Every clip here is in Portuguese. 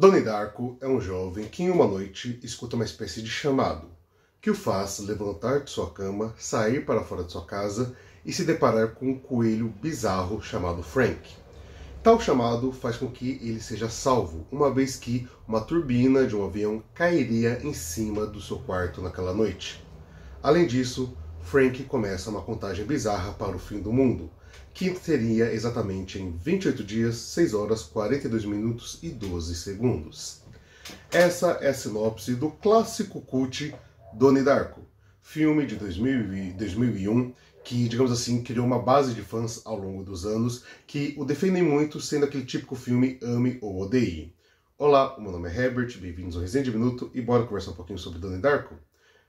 Donnie Darko é um jovem que em uma noite escuta uma espécie de chamado, que o faz levantar de sua cama, sair para fora de sua casa e se deparar com um coelho bizarro chamado Frank. Tal chamado faz com que ele seja salvo, uma vez que uma turbina de um avião cairia em cima do seu quarto naquela noite. Além disso, Frank começa uma contagem bizarra para o fim do mundo, que seria exatamente em 28 dias, 6 horas, 42 minutos e 12 segundos. Essa é a sinopse do clássico cult Donnie Darko, filme de 2001, que, digamos assim, criou uma base de fãs ao longo dos anos, que o defendem muito, sendo aquele típico filme ame ou odeie. Olá, o meu nome é Herbert, bem-vindos ao Resenha de Minuto e bora conversar um pouquinho sobre Donnie Darko?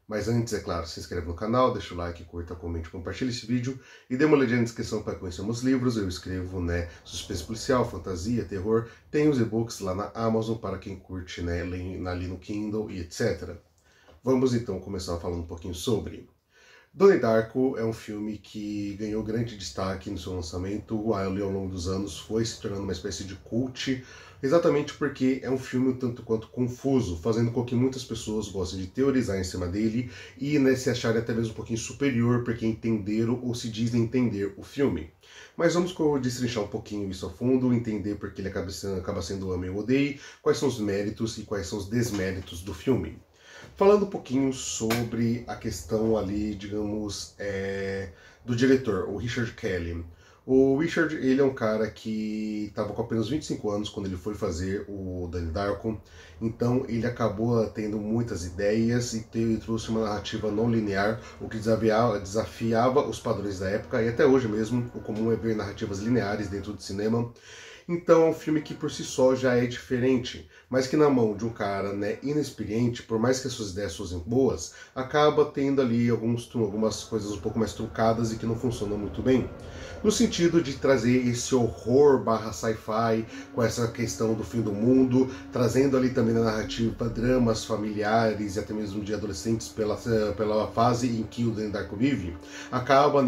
Mas antes, é claro, se inscreve no canal, deixa o like, curta, comente, compartilha esse vídeo e dê uma olhadinha na descrição para conhecer meus livros. Eu escrevo, suspense policial, fantasia, terror. Tem os e-books lá na Amazon para quem curte, ali no Kindle e etc. Vamos então começar falando um pouquinho sobre Donnie Darko. É um filme que ganhou grande destaque no seu lançamento, ali ao longo dos anos foi se tornando uma espécie de cult, exatamente porque é um filme um tanto quanto confuso, fazendo com que muitas pessoas gostem de teorizar em cima dele e se acharem até mesmo um pouquinho superior porque entenderam ou se dizem entender o filme. Mas vamos destrinchar um pouquinho isso a fundo, entender porque ele acaba sendo ame ou odeie, quais são os méritos e quais são os desméritos do filme. Falando um pouquinho sobre a questão ali, digamos, do diretor, o Richard Kelly. O Richard, ele é um cara que estava com apenas 25 anos quando ele foi fazer o Donnie Darko, então ele acabou tendo muitas ideias e trouxe uma narrativa não linear, o que desafiava os padrões da época, e até hoje mesmo o comum é ver narrativas lineares dentro do cinema. Então é um filme que por si só já é diferente, mas que na mão de um cara inexperiente, por mais que as suas ideias fossem boas, acaba tendo ali algumas coisas um pouco mais truncadas e que não funcionam muito bem. No sentido de trazer esse horror barra sci-fi com essa questão do fim do mundo, trazendo ali também na narrativa dramas familiares e até mesmo de adolescentes pela fase em que o Donnie Darko vive, acaba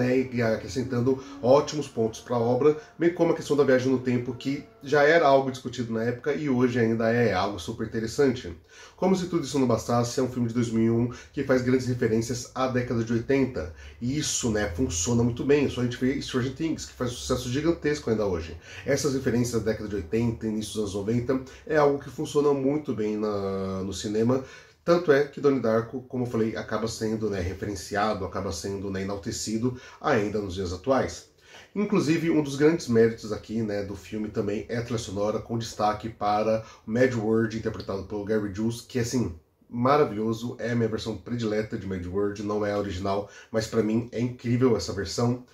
acrescentando ótimos pontos para a obra, bem como a questão da viagem no tempo, que já era algo discutido na época e hoje ainda é algo super interessante. Como se tudo isso não bastasse, é um filme de 2001 que faz grandes referências à década de 80. E isso, funciona muito bem. Só a gente vê Stranger Things, que faz um sucesso gigantesco ainda hoje. Essas referências da década de 80, início dos anos 90, é algo que funciona muito bem no cinema. Tanto é que Donnie Darko, como eu falei, acaba sendo referenciado, acaba sendo enaltecido ainda nos dias atuais. Inclusive, um dos grandes méritos aqui do filme também é a trilha sonora, com destaque para o Mad World, interpretado pelo Gary Jules, que assim, maravilhoso, é a minha versão predileta de Mad World, não é a original, mas para mim é incrível essa versão.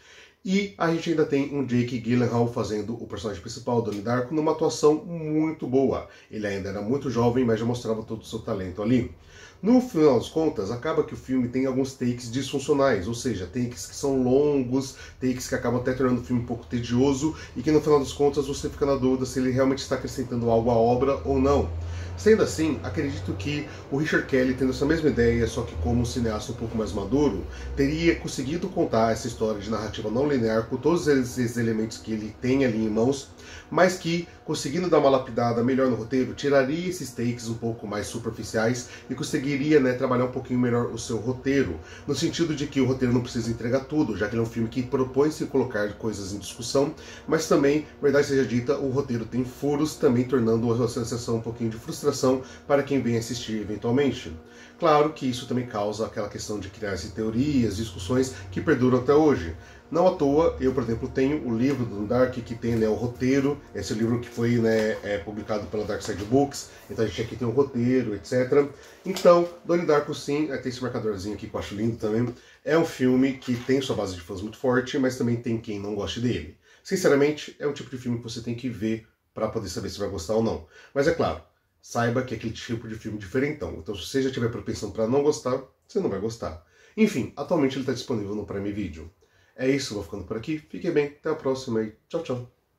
E a gente ainda tem um Jake Gyllenhaal fazendo o personagem principal, Donnie Darko, numa atuação muito boa. Ele ainda era muito jovem, mas já mostrava todo o seu talento ali. No final das contas, acaba que o filme tem alguns takes disfuncionais, ou seja, takes que são longos, takes que acabam até tornando o filme um pouco tedioso e que no final das contas você fica na dúvida se ele realmente está acrescentando algo à obra ou não. Sendo assim, acredito que o Richard Kelly, tendo essa mesma ideia, só que como um cineasta um pouco mais maduro, teria conseguido contar essa história de narrativa não linear com todos esses elementos que ele tem ali em mãos, mas que, conseguindo dar uma lapidada melhor no roteiro, tiraria esses takes um pouco mais superficiais e conseguiria trabalhar um pouquinho melhor o seu roteiro, no sentido de que o roteiro não precisa entregar tudo, já que ele é um filme que propõe-se colocar coisas em discussão, mas também, verdade seja dita, o roteiro tem furos, também tornando a sensação um pouquinho de frustração para quem vem assistir eventualmente. Claro que isso também causa aquela questão de criar teorias, discussões que perduram até hoje. Não à toa, eu, por exemplo, tenho o livro do Dark, que tem o roteiro, esse livro que foi publicado pela Dark Side Books, então a gente aqui tem um roteiro, etc. Então, Donnie Darko, sim, tem esse marcadorzinho aqui que eu acho lindo também. É um filme que tem sua base de fãs muito forte, mas também tem quem não goste dele. Sinceramente, é um tipo de filme que você tem que ver para poder saber se vai gostar ou não. Mas é claro, saiba que é aquele tipo de filme diferentão. Então, se você já tiver propensão para não gostar, você não vai gostar. Enfim, atualmente ele está disponível no Prime Video. É isso, vou ficando por aqui. Fiquem bem, até a próxima e tchau, tchau.